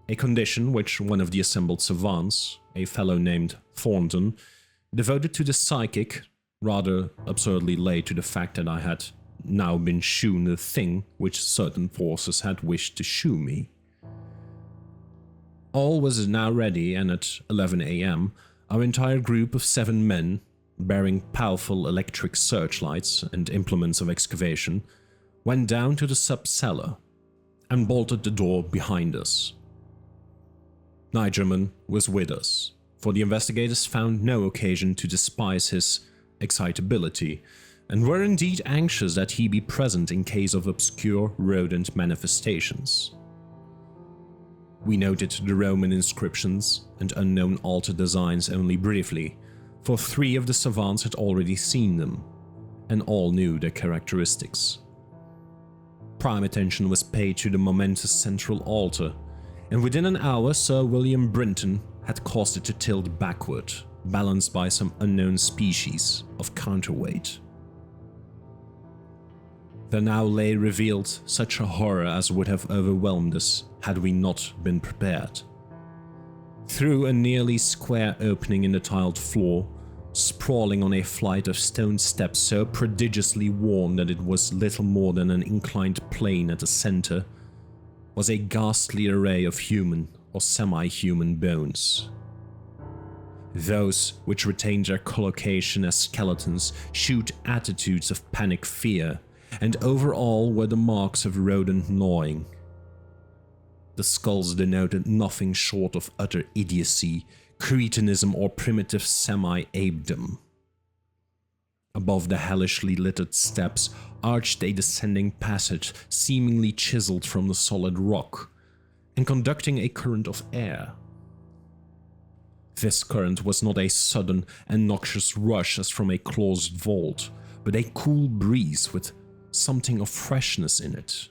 [SPEAKER 1] a condition which one of the assembled savants, a fellow named Thornton, devoted to the psychic, rather absurdly laid to the fact that I had now been shewn the thing which certain forces had wished to shew me. All was now ready, and at 11 a.m., our entire group of 7 men, bearing powerful electric searchlights and implements of excavation, went down to the sub-cellar and bolted the door behind us. Nigerman was with us, for the investigators found no occasion to despise his excitability, and were indeed anxious that he be present in case of obscure rodent manifestations. We noted the Roman inscriptions and unknown altar designs only briefly, for 3 of the savants had already seen them, and all knew their characteristics. Prime attention was paid to the momentous central altar, and within an hour Sir William Brinton had caused it to tilt backward, balanced by some unknown species of counterweight. There now lay revealed such a horror as would have overwhelmed us had we not been prepared. Through a nearly square opening in the tiled floor, sprawling on a flight of stone steps so prodigiously worn that it was little more than an inclined plane at the center, was a ghastly array of human or semi-human bones. Those which retained their collocation as skeletons shewed attitudes of panic fear, and over all were the marks of rodent gnawing. The skulls denoted nothing short of utter idiocy, cretinism, or primitive semi-apedom. Above the hellishly littered steps arched a descending passage seemingly chiseled from the solid rock, and conducting a current of air. This current was not a sudden and noxious rush as from a closed vault, but a cool breeze with something of freshness in it.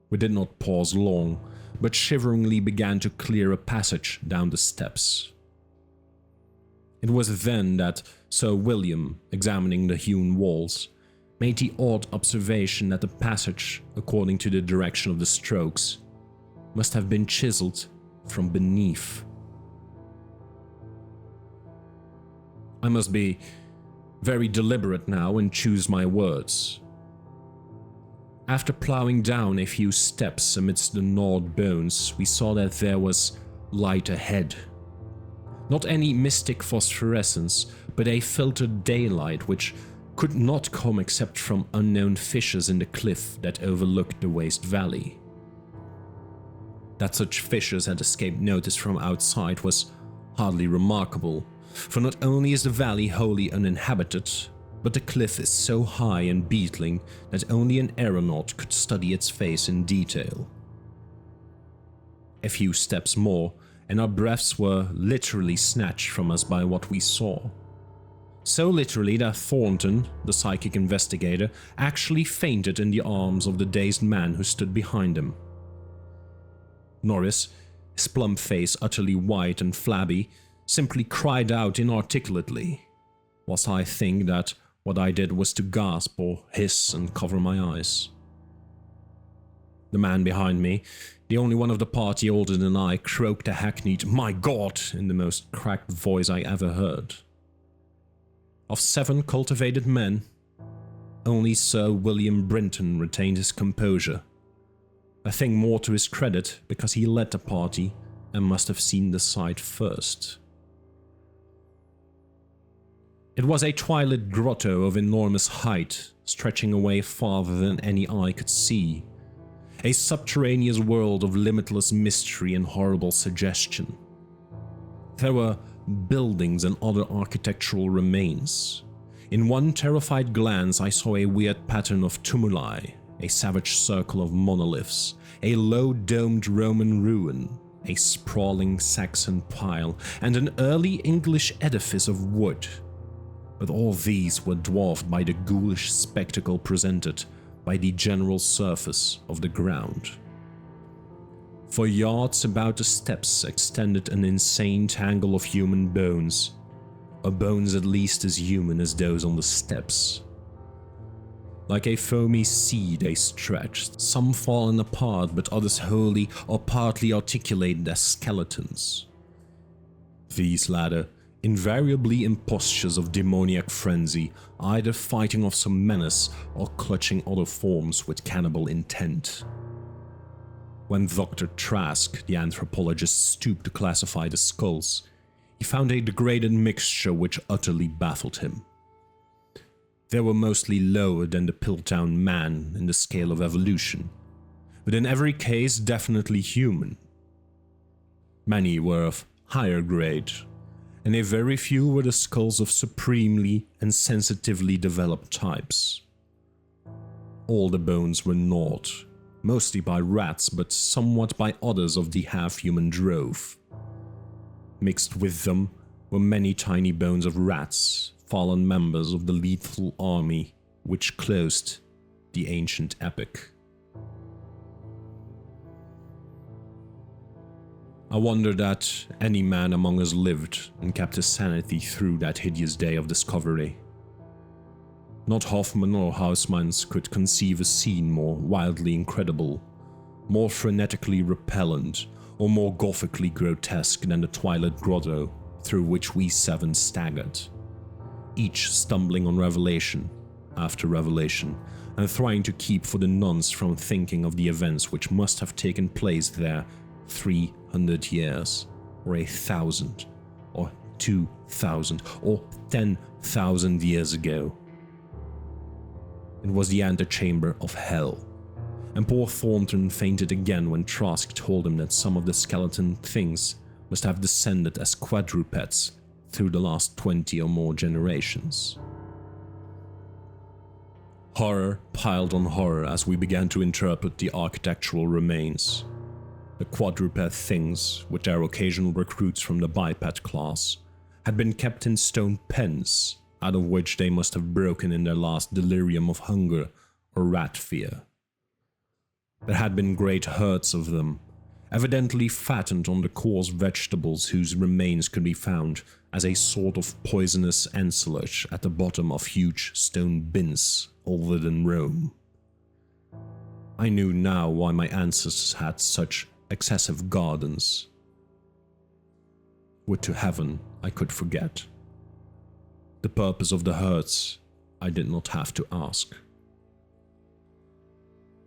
[SPEAKER 1] We did not pause long, but shiveringly began to clear a passage down the steps. It was then that Sir William, examining the hewn walls, made the odd observation that the passage, according to the direction of the strokes, must have been chiseled from beneath. I must be very deliberate now and choose my words. After ploughing down a few steps amidst the gnawed bones, we saw that there was light ahead. Not any mystic phosphorescence, but a filtered daylight which could not come except from unknown fissures in the cliff that overlooked the waste valley. That such fissures had escaped notice from outside was hardly remarkable, for not only is the valley wholly uninhabited, but the cliff is so high and beetling that only an aeronaut could study its face in detail. A few steps more, and our breaths were literally snatched from us by what we saw. So literally that Thornton, the psychic investigator, actually fainted in the arms of the dazed man who stood behind him. Norris, his plump face utterly white and flabby, simply cried out inarticulately, whilst I think that What I did was to gasp or hiss and cover my eyes. The man behind me, the only one of the party older than I, croaked a hackneyed "My God!" in the most cracked voice I ever heard. Of 7 cultivated men, only Sir William Brinton retained his composure, a thing more to his credit because he led the party and must have seen the sight first. It was a twilit grotto of enormous height, stretching away farther than any eye could see, a subterraneous world of limitless mystery and horrible suggestion. There were buildings and other architectural remains. In one terrified glance I saw a weird pattern of tumuli, a savage circle of monoliths, a low-domed Roman ruin, a sprawling Saxon pile, and an early English edifice of wood. But all these were dwarfed by the ghoulish spectacle presented by the general surface of the ground. For yards about the steps extended an insane tangle of human bones, or bones at least as human as those on the steps. Like a foamy sea they stretched, some fallen apart but others wholly or partly articulated as skeletons. These latter invariably in postures of demoniac frenzy, either fighting off some menace or clutching other forms with cannibal intent. When Dr. Trask, the anthropologist, stooped to classify the skulls, he found a degraded mixture which utterly baffled him. They were mostly lower than the Piltdown man in the scale of evolution, but in every case definitely human. Many were of higher grade, and a very few were the skulls of supremely and sensitively developed types. All the bones were gnawed, mostly by rats but somewhat by others of the half-human drove. Mixed with them were many tiny bones of rats, fallen members of the lethal army which closed the ancient epic. I wonder that any man among us lived and kept his sanity through that hideous day of discovery. Not Hoffman or Huysmans could conceive a scene more wildly incredible, more frenetically repellent, or more gothically grotesque than the twilit grotto through which we 7 staggered, each stumbling on revelation after revelation, and trying to keep for the nonce from thinking of the events which must have taken place there 300 years, or 1,000, or 2,000, or 10,000 years ago. It was the antechamber of hell, and poor Thornton fainted again when Trask told him that some of the skeleton things must have descended as quadrupeds through the last 20 or more generations. Horror piled on horror as we began to interpret the architectural remains. The quadruped things, with their occasional recruits from the biped class, had been kept in stone pens, out of which they must have broken in their last delirium of hunger or rat fear. There had been great herds of them, evidently fattened on the coarse vegetables whose remains could be found as a sort of poisonous ensilage at the bottom of huge stone bins older than Rome. I knew now why my ancestors had such excessive gardens. Would to heaven I could forget. The purpose of the herds I did not have to ask.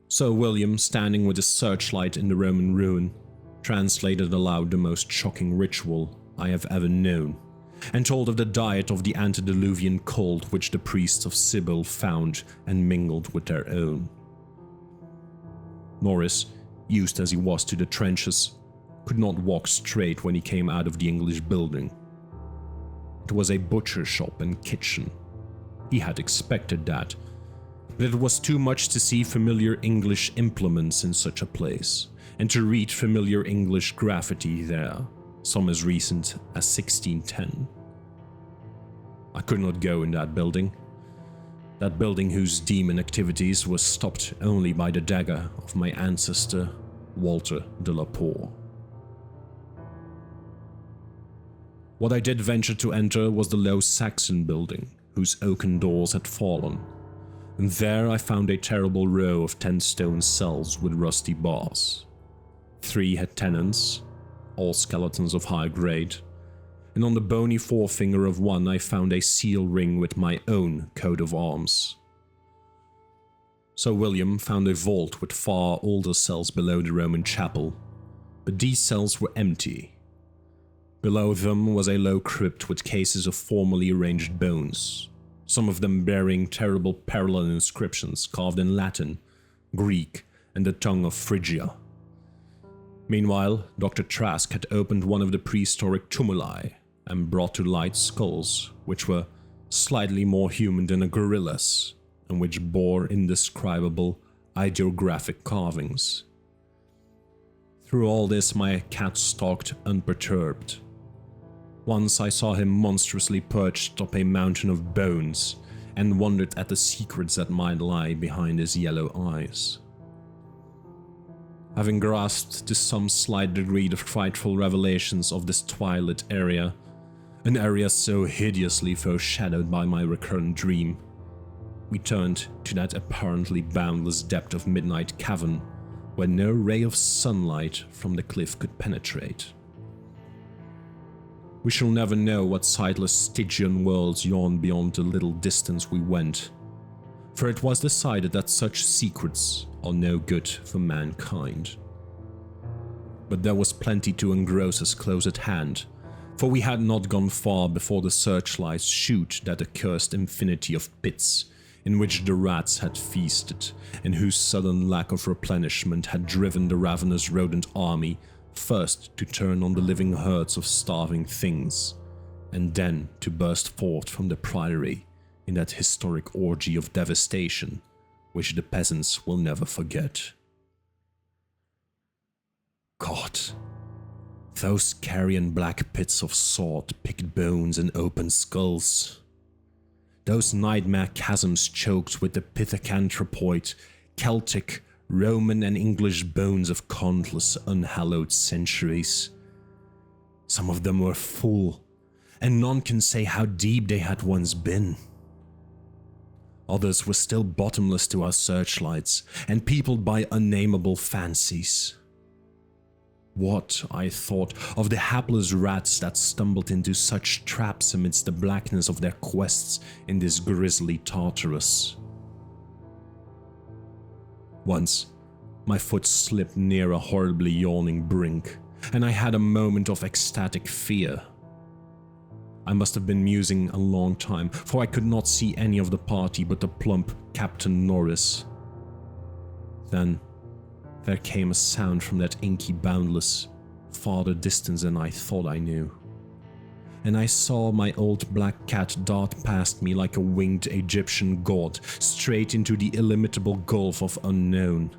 [SPEAKER 1] Sir William, standing with his searchlight in the Roman ruin, translated aloud the most shocking ritual I have ever known, and told of the diet of the antediluvian cult which the priests of Cybele found and mingled with their own. Norris, used as he was to the trenches, could not walk straight when he came out of the English building. It was a butcher shop and kitchen. He had expected that, but it was too much to see familiar English implements in such a place, and to read familiar English graffiti there, some as recent as 1610. I could not go in that building whose demon activities were stopped only by the dagger of my ancestor, Walter de la Poer. What I did venture to enter was the low Saxon building, whose oaken doors had fallen, and there I found a terrible row of 10 stone cells with rusty bars. 3 had tenants, all skeletons of high grade, and on the bony forefinger of one I found a seal ring with my own coat of arms. Sir William found a vault with far older cells below the Roman chapel, but these cells were empty. Below them was a low crypt with cases of formally arranged bones, some of them bearing terrible parallel inscriptions carved in Latin, Greek, and the tongue of Phrygia. Meanwhile, Dr. Trask had opened one of the prehistoric tumuli and brought to light skulls, which were slightly more human than a gorilla's, and which bore indescribable ideographic carvings. Through all this, my cat stalked unperturbed. Once I saw him monstrously perched up a mountain of bones and wondered at the secrets that might lie behind his yellow eyes. Having grasped to some slight degree the frightful revelations of this twilit area, an area so hideously foreshadowed by my recurrent dream, we turned to that apparently boundless depth of midnight cavern where no ray of sunlight from the cliff could penetrate. We shall never know what sightless Stygian worlds yawned beyond the little distance we went, for it was decided that such secrets are no good for mankind. But there was plenty to engross us close at hand, for we had not gone far before the searchlights shoot that accursed infinity of pits in which the rats had feasted, and whose sudden lack of replenishment had driven the ravenous rodent army first to turn on the living herds of starving things, and then to burst forth from the priory in that historic orgy of devastation which the peasants will never forget. God, those carrion black pits of sword-picked bones and open skulls. Those nightmare chasms choked with the pithecanthropoid, Celtic, Roman and English bones of countless unhallowed centuries. Some of them were full, and none can say how deep they had once been. Others were still bottomless to our searchlights, and peopled by unnameable fancies. What, I thought, of the hapless rats that stumbled into such traps amidst the blackness of their quests in this grisly Tartarus? Once, my foot slipped near a horribly yawning brink, and I had a moment of ecstatic fear. I must have been musing a long time, for I could not see any of the party but the plump Captain Norris. Then, there came a sound from that inky boundless, farther distance than I thought I knew. And I saw my old black cat dart past me like a winged Egyptian god, straight into the illimitable gulf of unknown.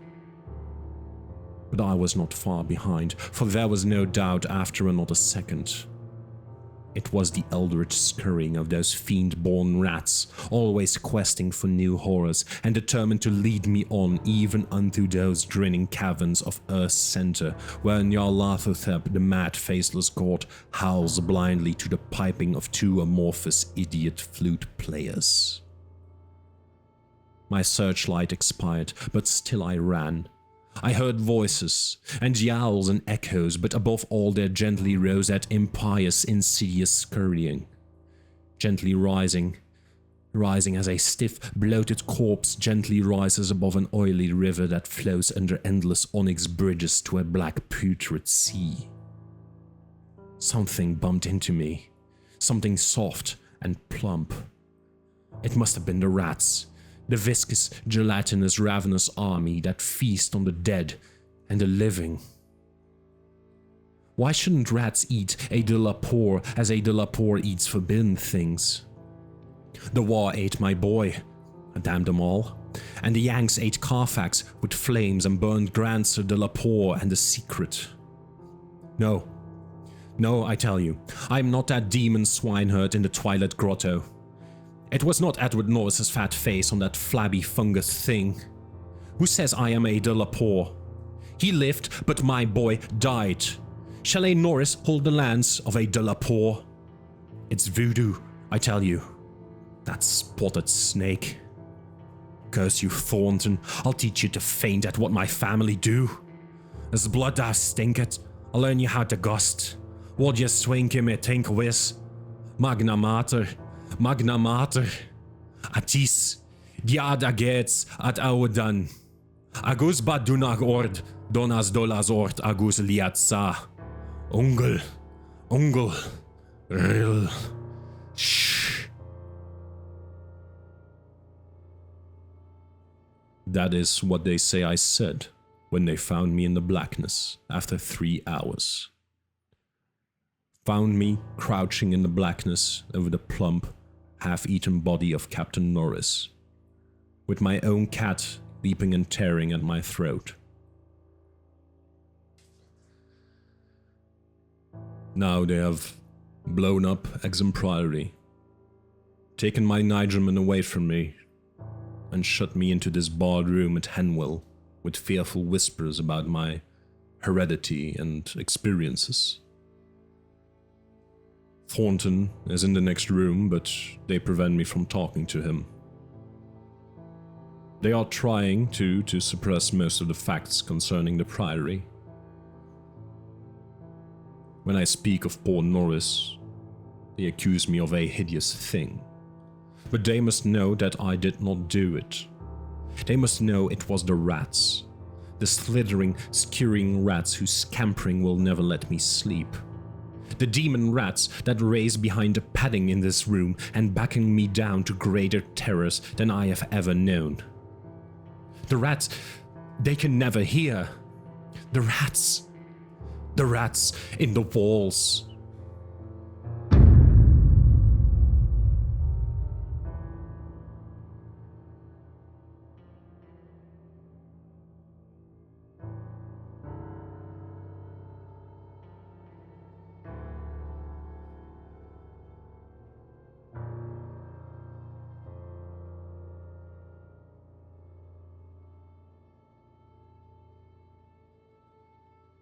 [SPEAKER 1] But I was not far behind, for there was no doubt after another second. It was the eldritch scurrying of those fiend-born rats, always questing for new horrors and determined to lead me on even unto those grinning caverns of Earth's center, where Nyarlathotep, the mad faceless god, howls blindly to the piping of 2 amorphous idiot flute players. My searchlight expired, but still I ran. I heard voices, and yowls and echoes, but above all there gently rose that impious, insidious scurrying. Gently rising as a stiff, bloated corpse gently rises above an oily river that flows under endless onyx bridges to a black putrid sea. Something bumped into me, something soft and plump. It must have been the rats. The viscous, gelatinous, ravenous army that feast on the dead and the living. Why shouldn't rats eat a de la poor as a de la poor eats forbidden things? The war ate my boy, damn them all, and the Yanks ate Carfax with flames and burned Grandster de la Poor and the secret. No, I tell you, I am not that demon swineherd in the Twilight Grotto. It was not Edward Norris's fat face on that flabby fungus thing. Who says I am a de la Poor? He lived, but my boy died. Shall a Norris hold the lands of a de la Poor? It's voodoo, I tell you. That spotted snake. Curse you, Thornton. I'll teach you to faint at what my family do. As blood thou stinketh, I'll learn you how to gust. What je swinke me think wis. Magna mater, magna mater. Atis, diad agets ad audan. Agus badunag ord, donas dolas ord agus liat sa. Ungel, ril, shh. That is what they say I said when they found me in the blackness after 3 hours. Found me crouching in the blackness over the plump, half-eaten body of Captain Norris, with my own cat leaping and tearing at my throat. Now they have blown up Exham Priory, taken my Nigelman away from me, and shut me into this barred room at Henwell with fearful whispers about my heredity and experiences. Thornton is in the next room, but they prevent me from talking to him. They are trying to suppress most of the facts concerning the Priory. When I speak of poor Norris, they accuse me of a hideous thing. But they must know that I did not do it. They must know it was the rats. The slithering, scurrying rats whose scampering will never let me sleep. The demon rats that race behind the padding in this room and backing me down to greater terrors than I have ever known. The rats, they can never hear. The rats in the walls.